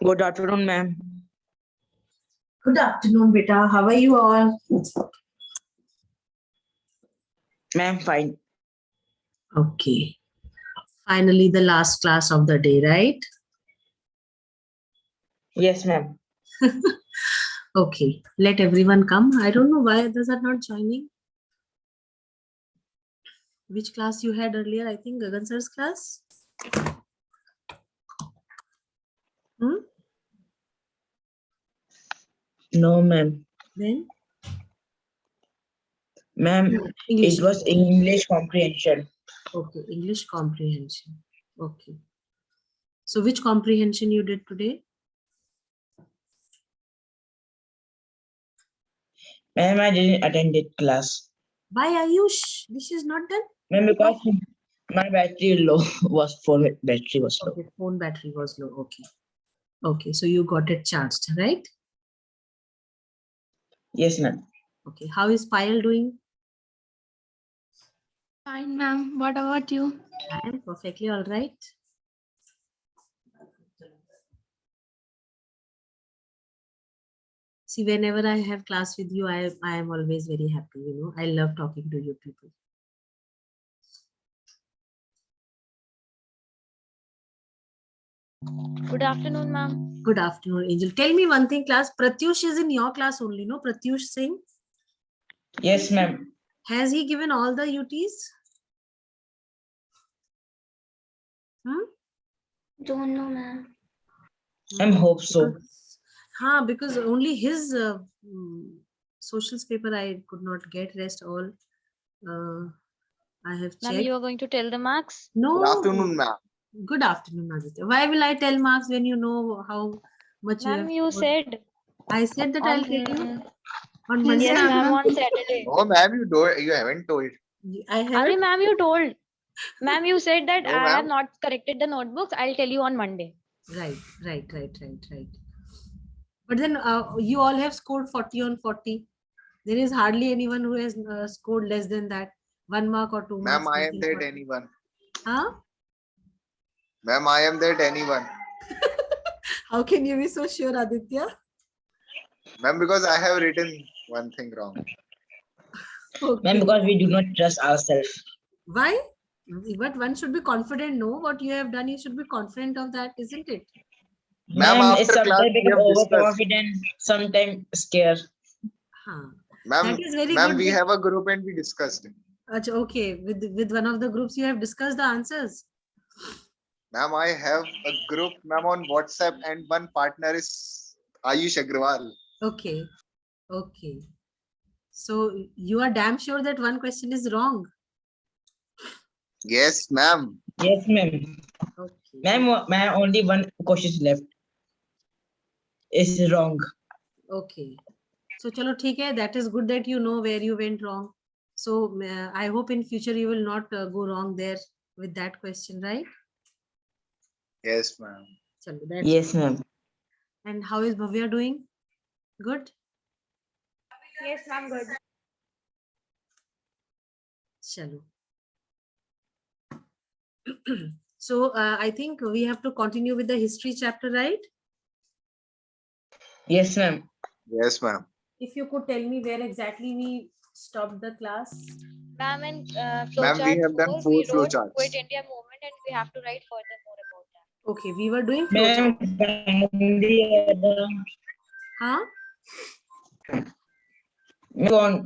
Good afternoon, ma'am. Good afternoon, beta. How are you all? Ma'am, fine. Okay. Finally, the last class of the day, right? Yes, ma'am. Okay. Let everyone come. I don't know why others are not joining. Which class you had earlier? I think Gagan sir's class. No, ma'am. Then? Ma'am, English. it was English comprehension. Okay, English comprehension. Okay. So which comprehension you did today? Ma'am, I didn't attend it class. Why Ayush? This is not done? Ma'am, because my battery low was phone battery was low. Okay, phone battery was low. Okay. Okay, so you got it charged, right? Yes, ma'am. Okay. How is Payal doing? Fine, ma'am. What about you? I am perfectly all right. See, whenever I have class with you, I am always very happy. You know, I love talking to you people. Good afternoon, ma'am. Good afternoon, Angel. Tell me one thing, class. Pratyush is in your class only, no? Pratyush Singh. Yes, ma'am. Has he given all the UTs? Don't know, ma'am. I hope so. Because only his socials paper I could not get. Rest all I have checked. Ma'am, you are going to tell the marks? No. Good afternoon, ma'am. Good afternoon, Aditya. Why will I tell marks when you know how much you have? Ma'am, you said. I said that I'll tell you on Monday. Yes, ma'am, on Saturday. No, ma'am, you haven't told. I have. Arey, ma'am, you told. Ma'am, you said that No, I have ma'am. not corrected the notebooks. I'll tell you on Monday. Right. But then you all have scored 40 on 40. There is hardly anyone who has scored less than that. 1 mark or 2 marks. Ma'am, I am something that 40. anyone. Huh? Ma'am, I am that anyone. How can you be so sure, Aditya? Ma'am, because I have written one thing wrong. Okay. Ma'am, because we do not trust ourselves. Why? But one should be confident. No, what you have done, you should be confident of that, isn't it? Ma'am, Ma'am, after it's class, sometimes we become have discussed. overconfident, sometimes scared. Ma'am, That is very ma'am, good. we have a group and we discussed. Achha, okay, with one of the groups you have discussed the answers. Ma'am, I have a group, ma'am, on WhatsApp, and one partner is Ayush Agrawal. Okay. So you are damn sure that one question is wrong. Yes, ma'am. Yes, ma'am. Okay. Ma'am, only one question is left. It's wrong. Okay. So chalo theek hai. That is good that you know where you went wrong. So I hope in future you will not go wrong there with that question, right? Yes, ma'am. Chalo, that's Yes, good. ma'am. And how is Bhavya doing? Good? Yes, ma'am, good. Chalo. So I think we have to continue with the history chapter, right? Yes, ma'am. Yes, ma'am. If you could tell me where exactly we stopped the class. Ma'am, in Ma'am, we flowchart have done 4, 4 we wrote flowcharts. Quit India movement and we have to write further more about that. Okay, we were doing Ma'am, flowchart. Huh?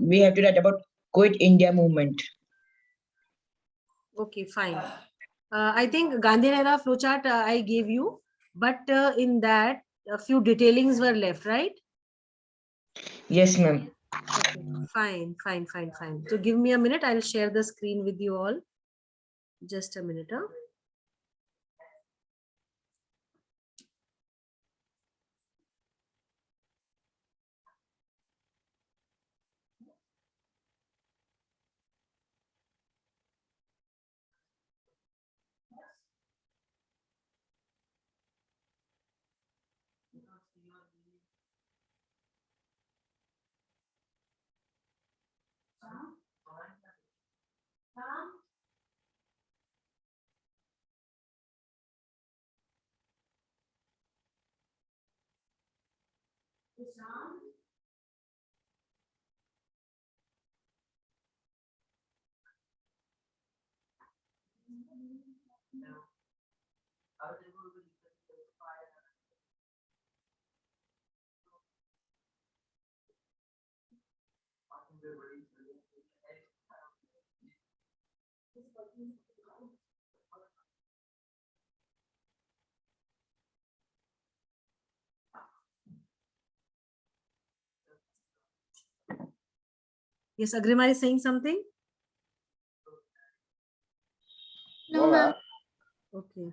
we have to write about Quit India movement. Okay, fine. I think Gandhinera flowchart I gave you, but in that a few detailings were left, right? Yes, ma'am. Okay, fine. So give me a minute. I'll share the screen with you all. Just a minute. Huh? Yes, Agrima is saying something. No, ma'am. Okay.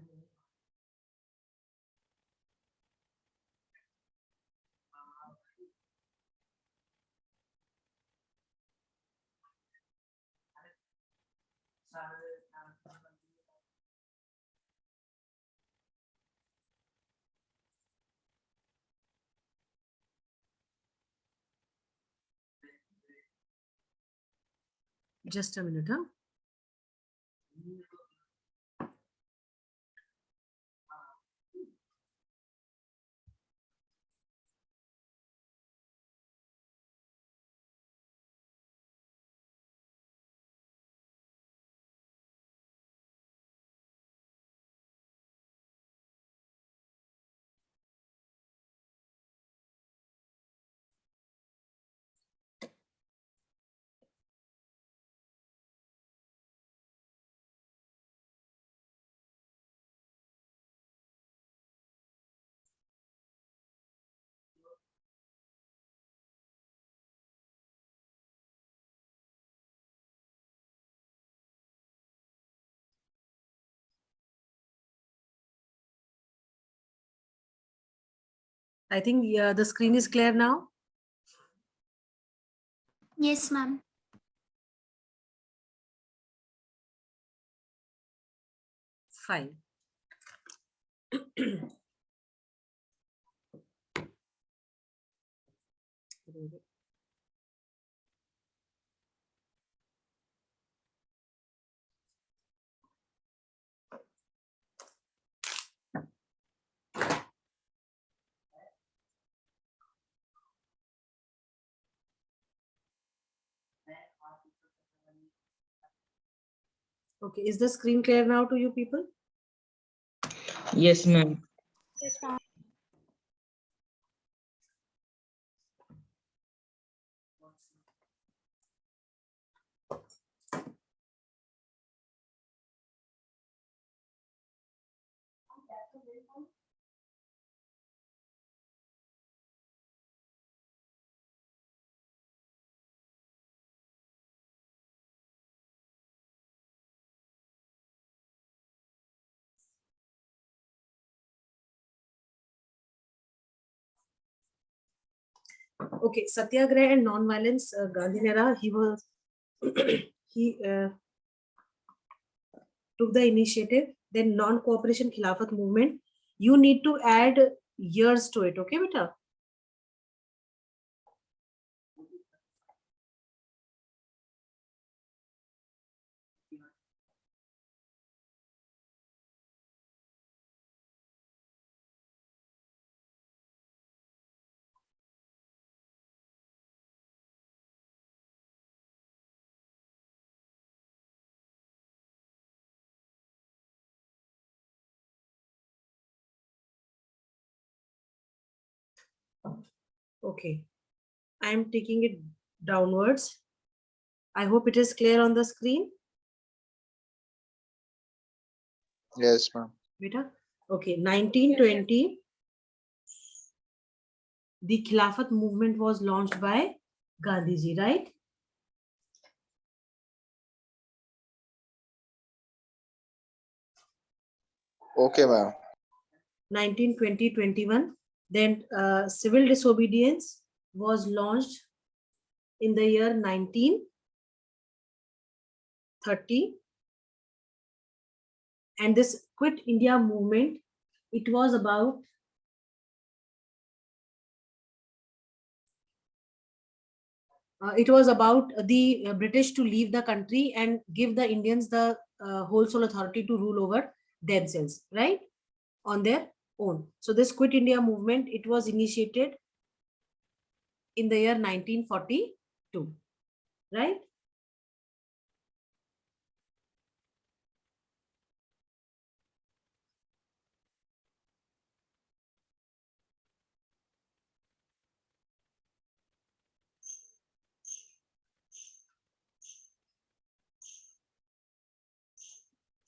Just a minute, huh? I think the screen is clear now. Yes, ma'am. Fine. Okay, is the screen clear now to you people? Yes, ma'am. Yes, ma'am. Okay, Satyagraha and non-violence, Gandhinera, he was he took the initiative. Then non-cooperation Khilafat movement. You need to add years to it, okay, beta? Okay, I am taking it downwards. I hope it is clear on the screen, Yes, ma'am. beta. Okay, 1920, the Khilafat movement was launched by Gandhiji, right? Okay, ma'am. 1920-21. Then civil disobedience was launched in the year 1930. And this Quit India movement, it was about the British to leave the country and give the Indians the whole sole authority to rule over themselves, right? On their own. So this Quit India movement, it was initiated in the year 1942, right?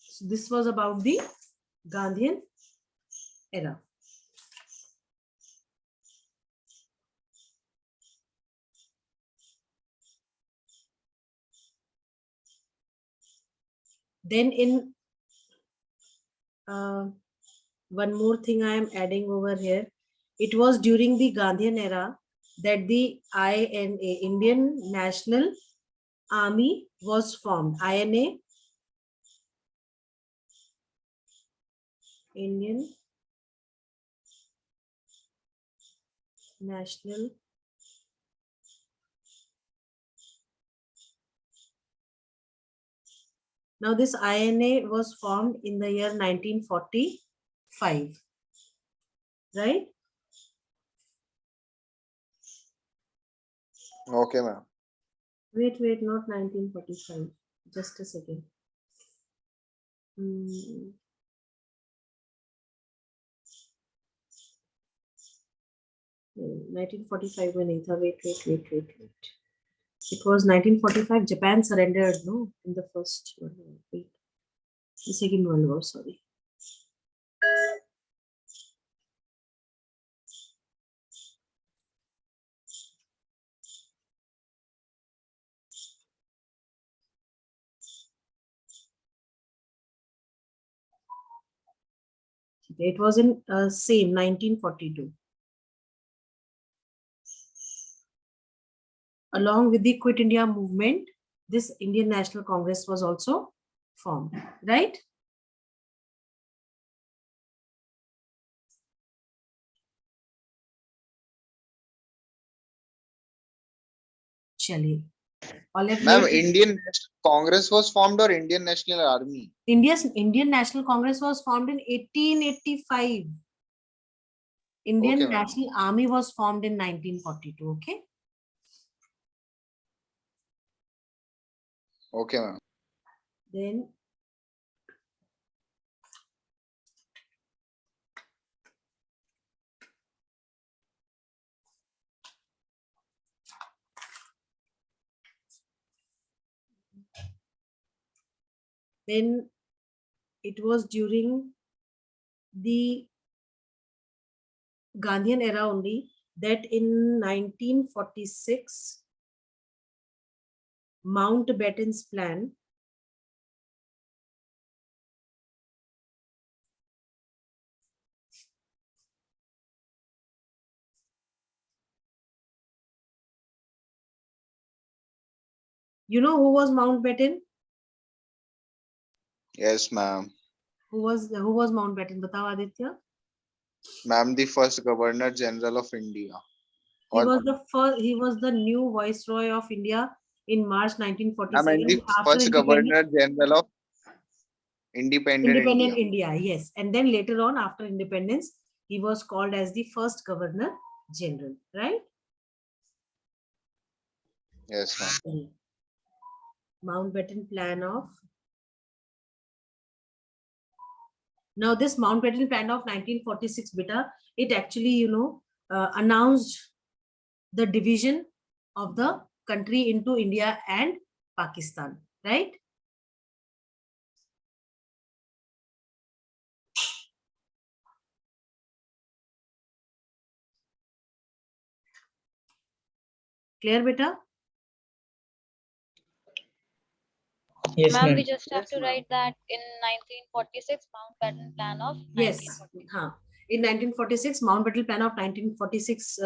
So this was about the Gandhian era. Then in one more thing I am adding over here. It was during the Gandhian era that the INA, Indian National Army, was formed. INA, Indian National Now this INA was formed in the year 1945, right? Okay, ma'am. Wait, not 1945. Just a second. 1945 में नहीं था. Wait. It was 1945. Japan surrendered, no, in the first World War. Wait, the Second World War. Sorry. It was in same 1942. Along with the Quit India movement, this Indian National Congress was also formed, right? Chaliye. Ma'am, Indian National Congress was formed or Indian National Army? Indian National Congress was formed in 1885. Indian Okay, ma'am. National Army was formed in 1942. Okay. Okay, ma'am. Then it was during the Gandhian era only that in 1946 Mountbatten's plan You know who was Mountbatten? Yes, ma'am. Who was Mountbatten? Batao Aditya. Ma'am, the first Governor General of India. He was the new Viceroy of India in March Ma'am, 1947 and the after first Governor General of Independent Independent India. India, yes. And then later on, after independence, he was called as the first Governor General, right? Yes, ma'am. Mountbatten plan of. Now, this Mountbatten plan of 1946, beta, it actually, announced the division of the country into India and Pakistan, right? Clear, beta? Yes, Ma'am, ma'am. we just have to write that in 1946 Mountbatten Plan of Yes. 1946. In 1946, Mountbatten Plan of 1946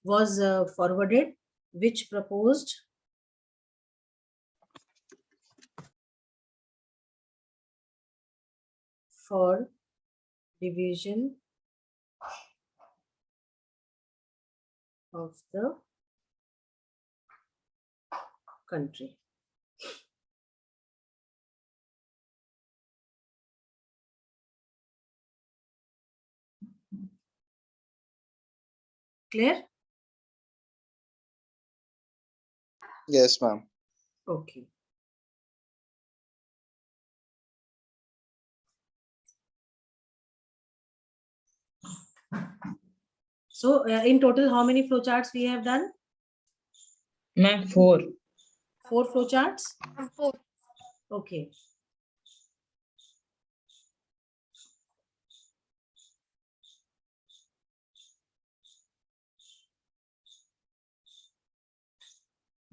was forwarded, which proposed for division of the country. Clear? Yes, ma'am. Okay. So in total, how many flowcharts we have done? Ma'am, 4. 4 flowcharts. Four. Okay.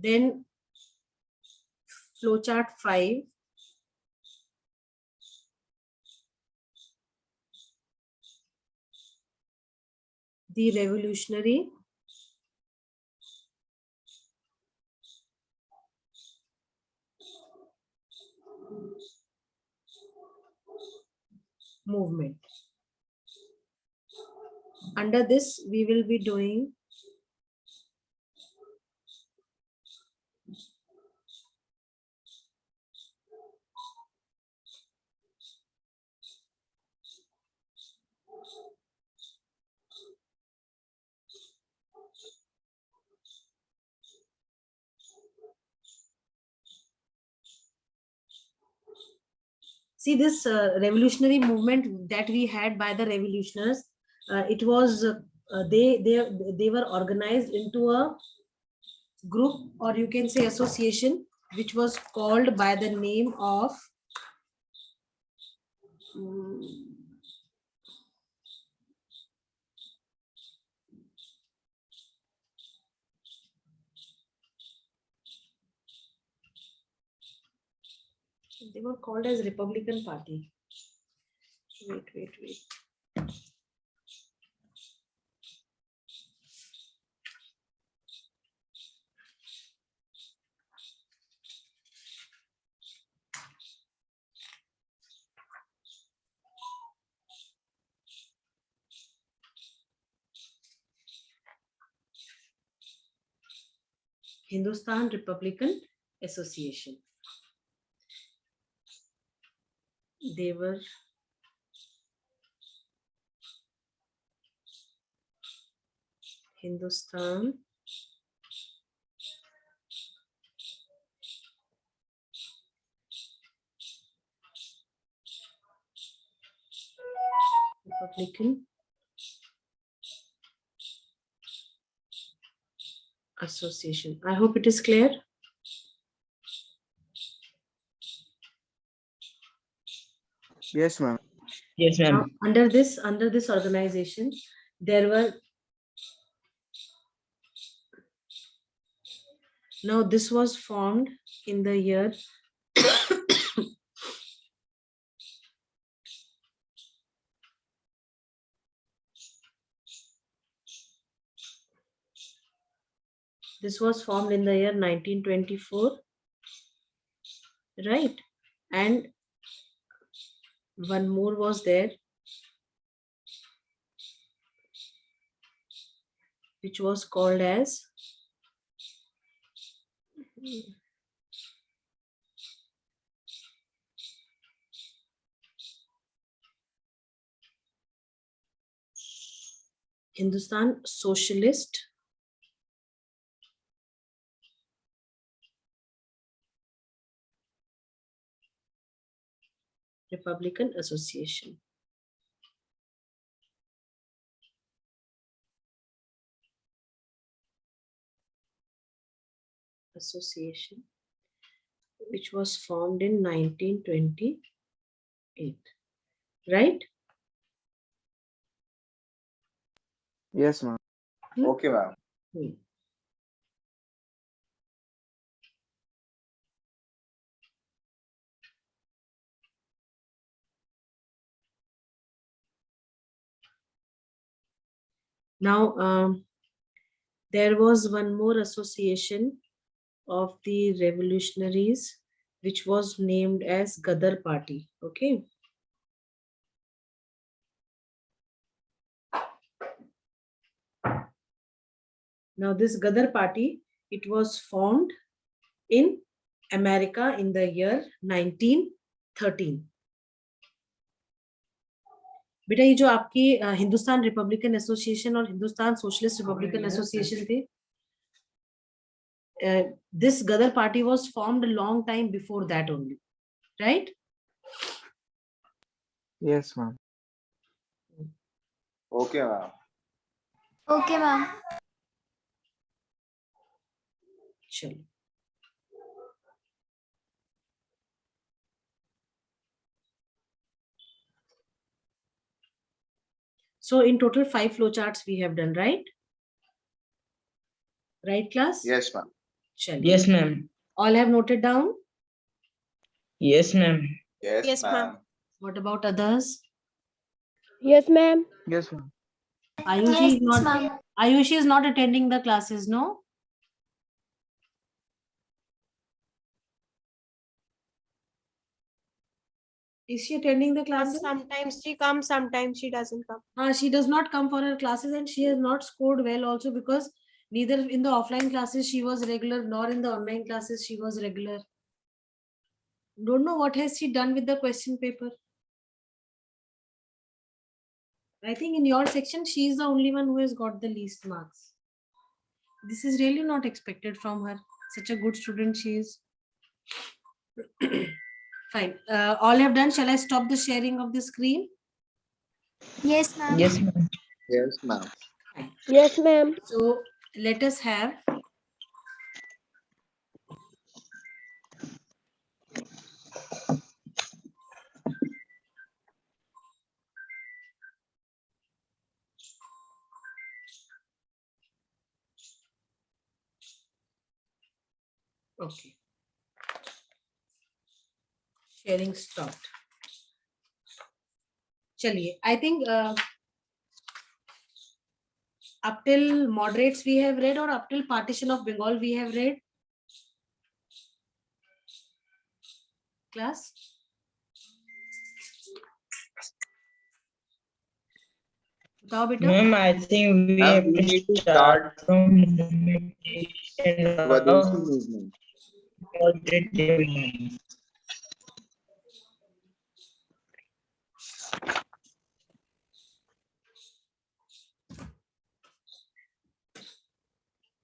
Then flowchart 5. The revolutionary movement. Under this, we will be doing see this revolutionary movement that we had by the revolutionaries. It was they were organized into a group, or you can say association, which was called by the name of they were called as Republican Party. Wait. Hindustan Republican Association. They were Hindustan Republican Association. I hope it is clear. Yes, ma'am. Yes, Now, ma'am. under this organization, there were now this was formed in the year this was formed in the year 1924, right? And one more was there, which was called as Hindustan Socialist Republican Association. Association, which was formed in 1928, right? Yes, ma'am. Okay, ma'am. Hmm. Now, there was one more association of the revolutionaries, which was named as Gadar Party. Okay. Now, this Gadar Party, it was formed in America in the year 1913. बेटा ये जो आपकी Hindustan Republican association और Hindustan socialist Republican association थे, this Gadar party was formed a long time before that only, right? Yes, ma'am. Okay, ma'am. Okay, ma'am. Chalo. So in total 5 flowcharts we have done, right? Right, class? Yes, ma'am. Chalo. Yes, ma'am. All have noted down. Yes, ma'am. Yes, Yes, ma'am. ma'am. What about others? Yes, ma'am. Yes, ma'am. Ayushi Yes, is not. ma'am. Ayushi is not attending the classes, no? Is she attending the And classes? sometimes she comes, sometimes she doesn't come. She does not come for her classes, and she has not scored well also, because neither in the offline classes she was regular, nor in the online classes she was regular. Don't know what has she done with the question paper. I think in your section she is the only one who has got the least marks. This is really not expected from her. Such a good student she is. Fine. All have done. Shall I stop the sharing of the screen? Yes, ma'am. Yes, ma'am. Yes, ma'am. Fine. Yes, ma'am. So let us have okay. Sharing stopped. Chaliye. I think up till moderates we have read, or up till partition of Bengal we have read? Class? Batao beta. Ma'am, I think we Ma'am, have we to need to start start from movement Swadeshi movement.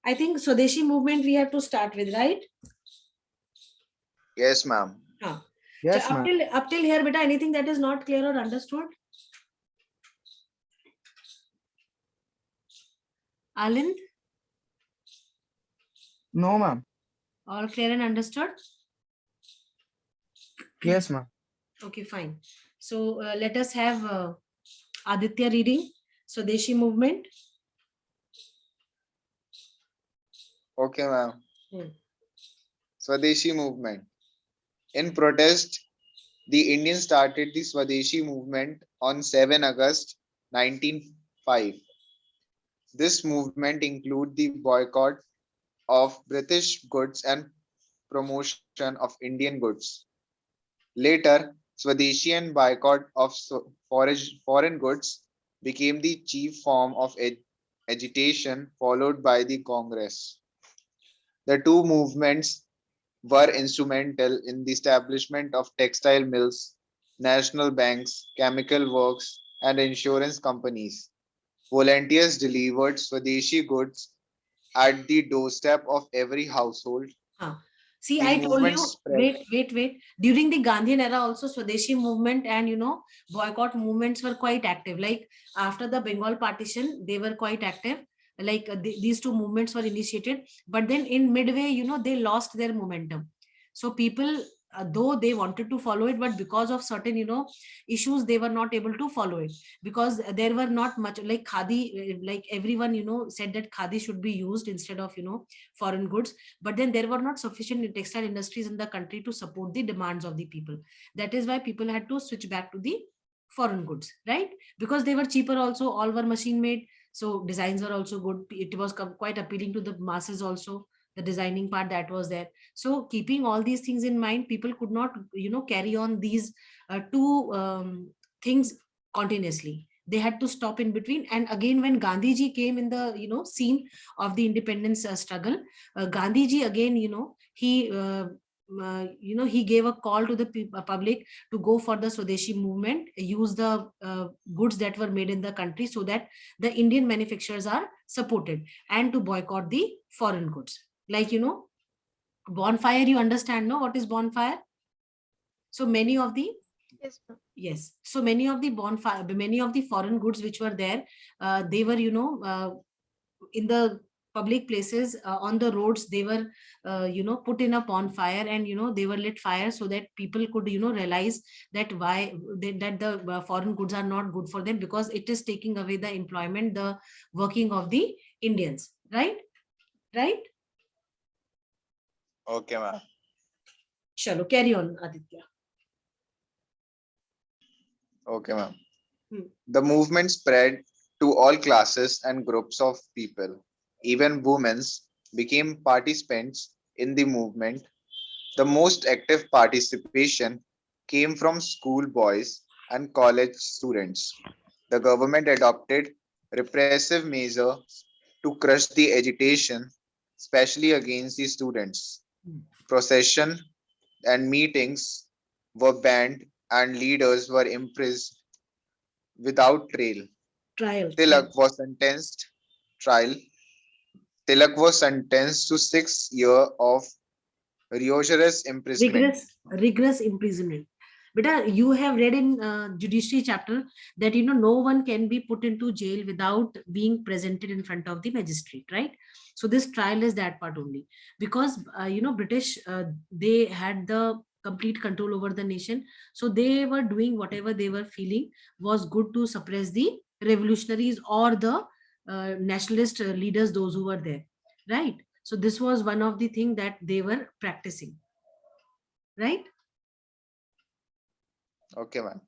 I think Swadeshi movement we have to start with, right? Yes, ma'am. Huh. Yes, So ma'am. up till here, beta, anything that is not clear or understood? Alind, No, ma'am. all clear and understood? Yes, ma'am. Okay, fine. So let us have Aditya reading Swadeshi movement. Okay, ma'am. Hmm. Swadeshi movement. In protest, the Indians started the Swadeshi movement on 7 August 1905. This movement included the boycott of British goods and promotion of Indian goods. Later, Swadeshi and boycott of foreign goods became the chief form of agitation followed by the Congress. The two movements were instrumental in the establishment of textile mills, national banks, chemical works, and insurance companies. Volunteers delivered Swadeshi goods at the doorstep of every household. Huh. See, The I told movement you, spread. wait. During the Gandhian era also Swadeshi movement and, boycott movements were quite active. Like after the Bengal partition, they were quite active. Like these two movements were initiated, but then in midway, they lost their momentum. So people, though they wanted to follow it, but because of certain, issues, they were not able to follow it, because there were not much like khadi, like everyone, said that khadi should be used instead of, foreign goods. But then there were not sufficient textile industries in the country to support the demands of the people. That is why people had to switch back to the foreign goods, right? Because they were cheaper also, all were machine made, so designs were also good. It was quite appealing to the masses also, the designing part that was there. So keeping all these things in mind, people could not, carry on these two things continuously. They had to stop in between. And again, when Gandhiji came in the, scene of the independence struggle, Gandhiji again, he gave a call to the public to go for the Swadeshi movement, use the goods that were made in the country, so that the Indian manufacturers are supported, and to boycott the foreign goods. Like, bonfire, you understand, no? What is bonfire? So many of the Yes, ma'am. Yes. So many of the bonfire, many of the foreign goods which were there, they were, in the public places, on the roads, they were, put in a bonfire, and, they were lit fire so that people could, realize that that the foreign goods are not good for them, because it is taking away the employment, the working of the Indians. Right? Right? Okay, ma'am. Chalo, carry on, Aditya. Okay, ma'am. Hmm. The movement spread to all classes and groups of people. Even women became participants in the movement. The most active participation came from school boys and college students. The government adopted repressive measures to crush the agitation, especially against the students. Hmm. Procession and meetings were banned and leaders were imprisoned without trial. Trial. Tilak was sentenced trial. Tilak was sentenced to 6 years of rigorous imprisonment. Rigorous imprisonment. Beta, you have read in judiciary chapter that, no one can be put into jail without being presented in front of the magistrate, right? So this trial is that part only, because British, they had the complete control over the nation, so they were doing whatever they were feeling was good to suppress the revolutionaries or the nationalist leaders, those who were there, right? So this was one of the things that they were practicing, right? Okay, ma'am.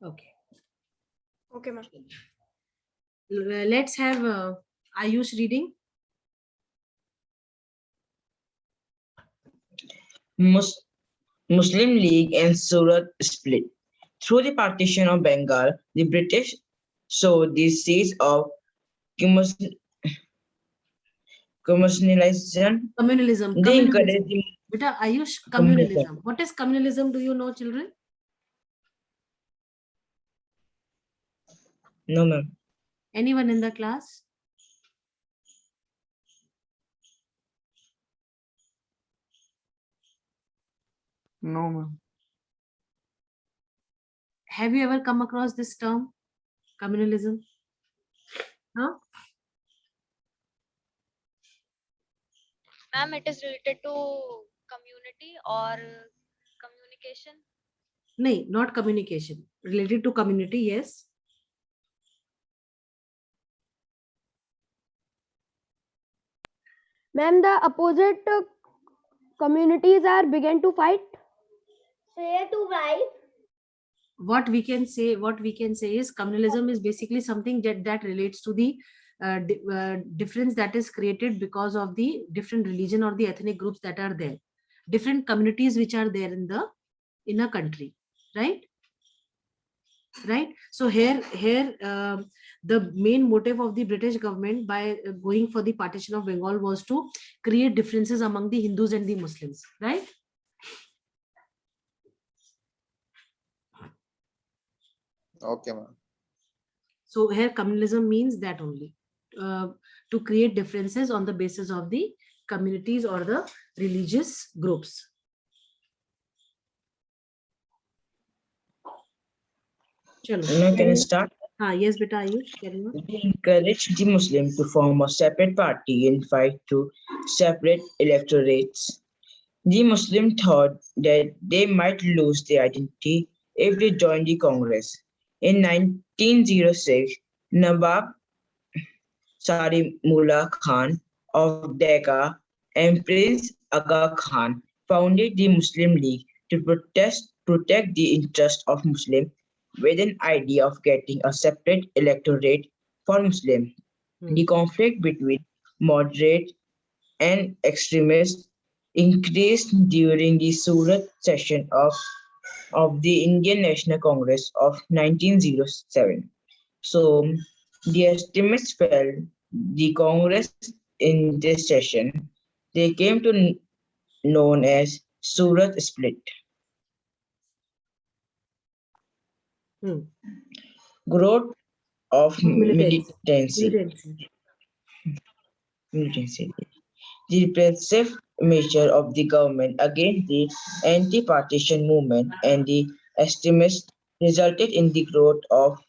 Okay. Okay, ma'am. Let's have Ayush reading. Muslim League and Surat split. Through the partition of Bengal, the British saw the seeds of communalization. Communalism. They encouraged Communalism. the Beta, Ayush, communalism. communalism. What is communalism? Do you know, children? No, ma'am. Anyone in the class? No, ma'am. Have you ever come across this term, communalism? Huh? Ma'am, it is related to community or communication. No, not communication. Related to community, yes. Ma'am, the opposite communities are began to fight. Say to wife. What we can say is communalism is basically something that relates to the difference that is created because of the different religion or the ethnic groups that are there, different communities which are there in a country, right? So here the main motive of the British government by going for the partition of Bengal was to create differences among the Hindus and the Muslims, right? Okay, ma'am. So here communalism means that only, to create differences on the basis of the communities or the religious groups. Chalo. Now can I start? Yes, beta, Ayush, carry on. They encouraged the Muslims to form a separate party and fight to separate electorates. The Muslims thought that they might lose their identity if they joined the Congress. In 1906, Nawab Salimullah Khan of Decca and Prince Aga Khan founded the Muslim League to protect the interests of Muslims with an idea of getting a separate electorate for Muslims. The conflict between moderate and extremists increased during the Surat session of the Indian National Congress of 1907. So the estimates felt the Congress in this session. They came to known as Surat split. Growth of Militancy. militancy. Militancy. Militancy. repressive measure of the government against the anti-partition movement and the extremists resulted in the growth of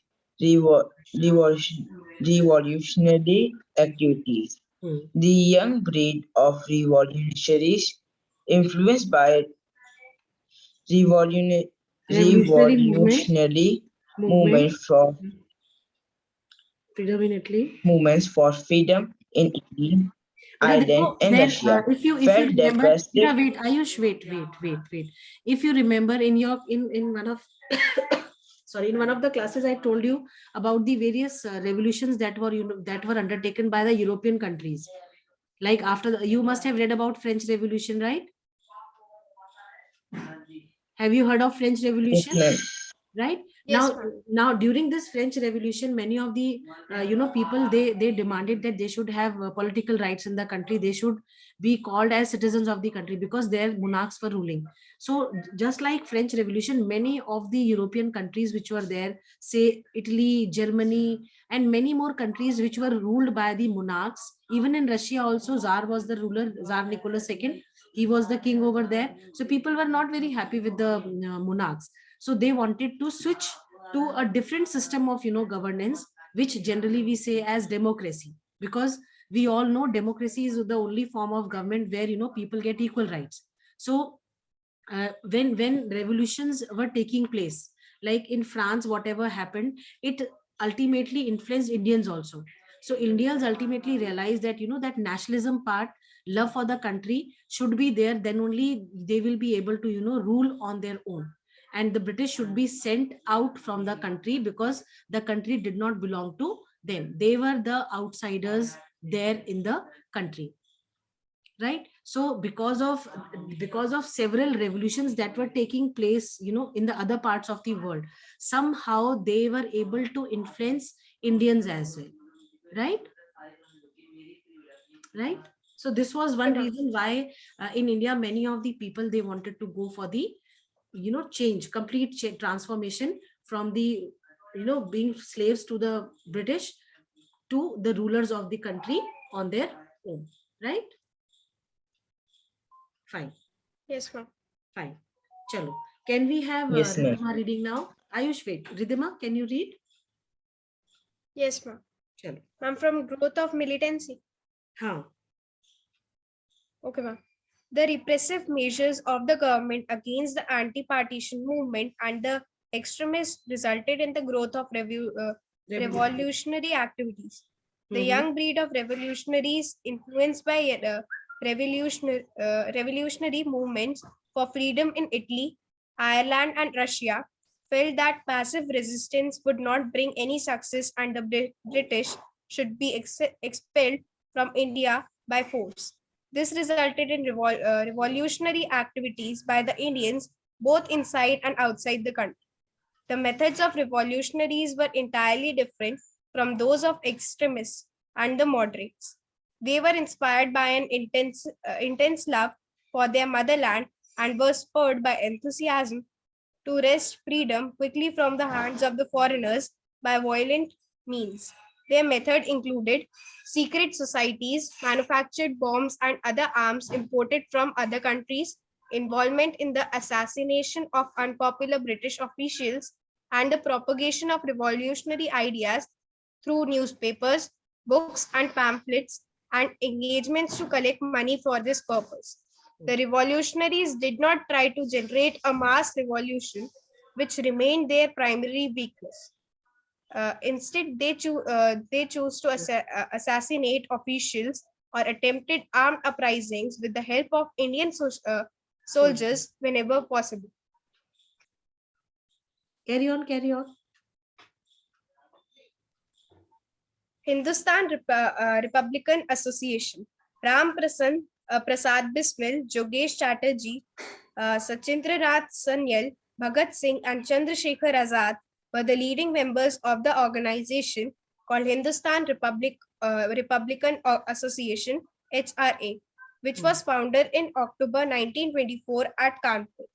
revo- revolution- revolutionary activities. Hmm. The young breed of revolutionaries, influenced by revolutionary, Revolutionary revolutionary movement, movements for predominantly. movements for freedom in Italy, Beta, Ireland, देखो, and then Russia, if you felt remember, depressive. Beta, wait, Ayush, wait. If you remember in your in one of sorry, in one of the classes, I told you about the various revolutions that were that were undertaken by the European countries. Like after you must have read about French Revolution, right? Have you heard of French Yes, Revolution? ma'am. Right Yes, now, ma'am. during this French Revolution, many of the people, they demanded that they should have political rights in the country. They should be called as citizens of the country because their monarchs were ruling. So just like French Revolution, many of the European countries which were there, say Italy, Germany, and many more countries which were ruled by the monarchs. Even in Russia also, Tsar was the ruler, Tsar Nicholas II. He was the king over there. So people were not very happy with the monarchs. So they wanted to switch to a different system of governance, which generally we say as democracy, because we all know democracy is the only form of government where people get equal rights. So when revolutions were taking place, like in France, whatever happened, it ultimately influenced Indians also. So Indians ultimately realized that that nationalism part, love for the country should be there, then only they will be able to rule on their own. And the British should be sent out from the country because the country did not belong to them. They were the outsiders there in the country, right? So because of several revolutions that were taking place in the other parts of the world, somehow they were able to influence Indians as well, right? Right. So this was one Okay, ma'am. reason why in India many of the people, they wanted to go for the change, complete transformation from the being slaves to the British to the rulers of the country on their own, right? Fine. Yes, ma'am. Fine. Chalo. Can we have Yes, ma'am. Ridhima reading now? Ayush, wait. Ridhima, can you read? Yes, ma'am. Chalo. Ma'am, from growth of militancy. Haan. Okay, ma'am. The repressive measures of the government against the anti-partition movement and the extremists resulted in the growth of revolutionary activities. The Mhm. young breed of revolutionaries, influenced by revolutionary movements for freedom in Italy, Ireland, and Russia, felt that passive resistance would not bring any success and the British should be expelled from India by force. This resulted in revolutionary activities by the Indians both inside and outside the country. The methods of revolutionaries were entirely different from those of extremists and the moderates. They were inspired by an intense love for their motherland and were spurred by enthusiasm to wrest freedom quickly from the hands of the foreigners by violent means. Their method included secret societies, manufactured bombs and other arms imported from other countries, involvement in the assassination of unpopular British officials, and the propagation of revolutionary ideas through newspapers, books, and pamphlets, and engagements to collect money for this purpose. The revolutionaries did not try to generate a mass revolution, which remained their primary weakness. Instead, they chose to assassinate officials or attempted armed uprisings with the help of Indian soldiers whenever possible. Carry on, carry on. Hindustan Republican Association, Ram Prasad Bismil, Jogesh Chatterjee, Sachindra Nath Sanyal, Bhagat Singh, and Chandrasekhar Azad were the leading members of the organization called Hindustan Republican Association, HRA, which was founded in October 1924 at Kanpur.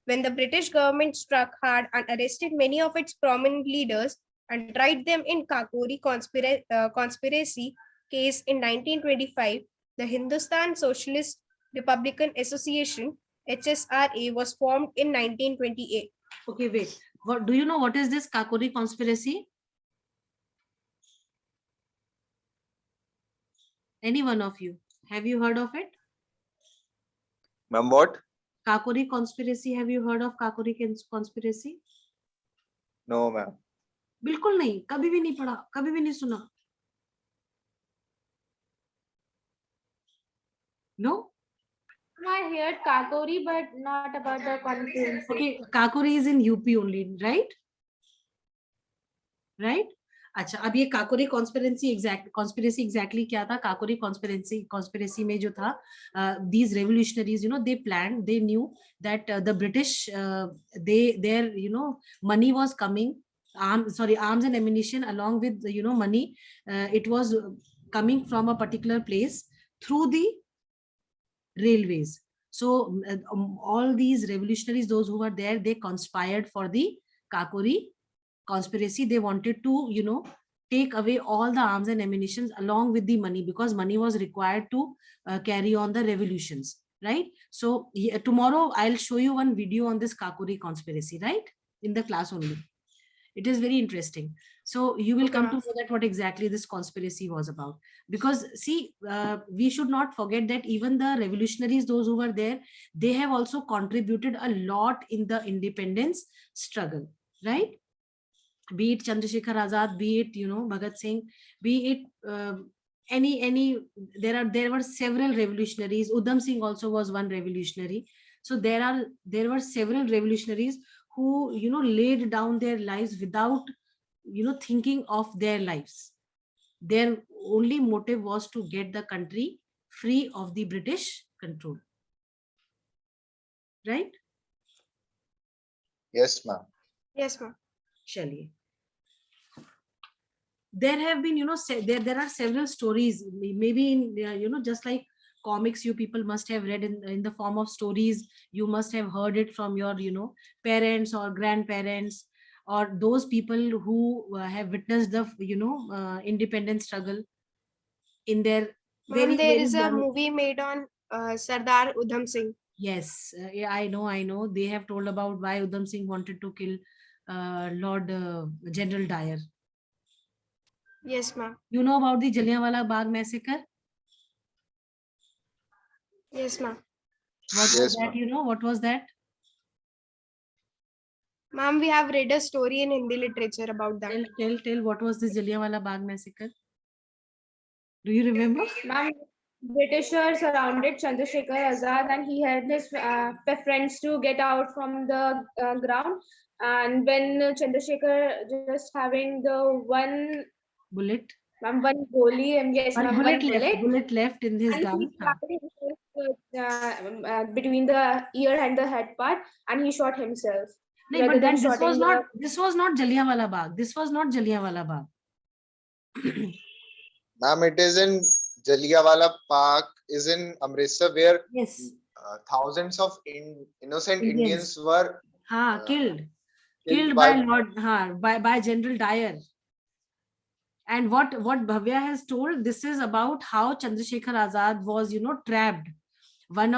When the British government struck hard and arrested many of its prominent leaders and tried them in Kakori conspiracy case in 1925, The Hindustan Socialist Republican Association (HSRA) was formed in 1928. Okay, wait. What do you know? What is this Kakori conspiracy? Any one of you? Have you heard of it? Ma'am, what? Kakori conspiracy. Have you heard of Kakori conspiracy? No, ma'am. बिल्कुल नहीं, कभी भी नहीं पढ़ा, कभी भी नहीं सुना. No? I heard Kakori, but not about the conference. Okay, Kakori is in UP only, right? Right? अच्छा, अब ये काकोरी कॉन्स्पिरेसी एग्जैक्टली क्या था? काकोरी कॉन्स्पिरेसी में जो था, these revolutionaries, you know, they planned, they knew that the British, their money was coming, arms and ammunition along with money, it was coming from a particular place through the railways. So all these revolutionaries, those who were there, they conspired for the Kakori conspiracy. They wanted to take away all the arms and ammunition along with the money, because money was required to carry on the revolutions, right? So tomorrow I'll show you one video on this Kakori conspiracy, right, in the class only. It is very interesting. So you will come to know that what exactly this conspiracy was about. Because see, we should not forget that even the revolutionaries, those who were there, they have also contributed a lot in the independence struggle, right? Be it Chandrasekhar Azad, be it Bhagat Singh, be it there were several revolutionaries. Udham Singh also was one revolutionary. So there were several revolutionaries who laid down their lives without thinking of their lives. Their only motive was to get the country free of the British control, right? Yes, ma'am. Yes, ma'am. Chaliye. There have been there are several stories, maybe in just like comics, you people must have read in the form of stories. You must have heard it from your parents or grandparents, or those people who have witnessed the independence struggle in their Ma'am, there is a young. movie made on Sardar Udham Singh. Yes, yeah, I know. They have told about why Udham Singh wanted to kill Lord General Dyer. Yes, ma'am. You know about the Jallianwala Bagh massacre? Yes, ma'am. What was Yes, that? ma'am. What was that? Ma'am, we have read a story in Hindi literature about that. Tell what was the Jallianwala Bagh massacre? Do you remember? Ma'am, Britishers surrounded Chandrasekhar Azad, and he had his friends to get out from the ground. And when Chandrasekhar just having the one Bullet. one goli, and yes, One ma'am, bullet one left. bullet, Bullet left in his and gun. he started between the ear and the head part, and he shot himself. No, rather but than then this shooting was not Jallianwala Bagh. This was not Jallianwala Bagh. Ma'am, it is in Jallianwala Park, is in Amritsar, where Yes. thousands of innocent Indians. Indians were Killed by General Dyer. And what Bhavya has told, this is about how Chandrasekhar Azad was trapped. One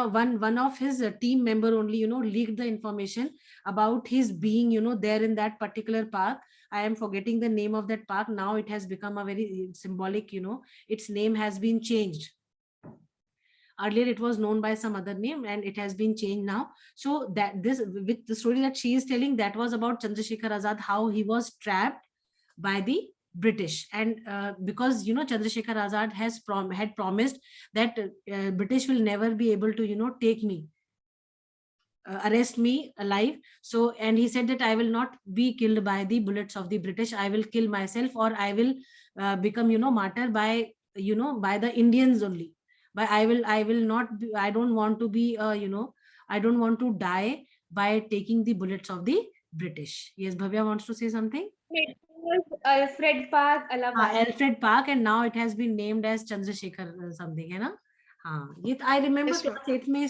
of his team member only leaked the information about his being there in that particular park. I am forgetting the name of that park now. It has become a very symbolic, its name has been changed. Earlier it was known by some other name and it has been changed now. So that this, with the story that she is telling, that was about Chandrasekhar Azad, how he was trapped by the British. And because Chandrasekhar Azad had promised that British will never be able to take me, arrest me alive. So, and he said that I will not be killed by the bullets of the British. I will kill myself, or I will become martyr by by the Indians only. But I will not be, I don't want to be I don't want to die by taking the bullets of the British. Yes, Bhavya wants to say something. it was Alfred Park, Allahabad. Alfred Park, and now it has been named as Chandrasekhar something, है ना? हाँ, ये I remember Yes, ma'am. class 8th में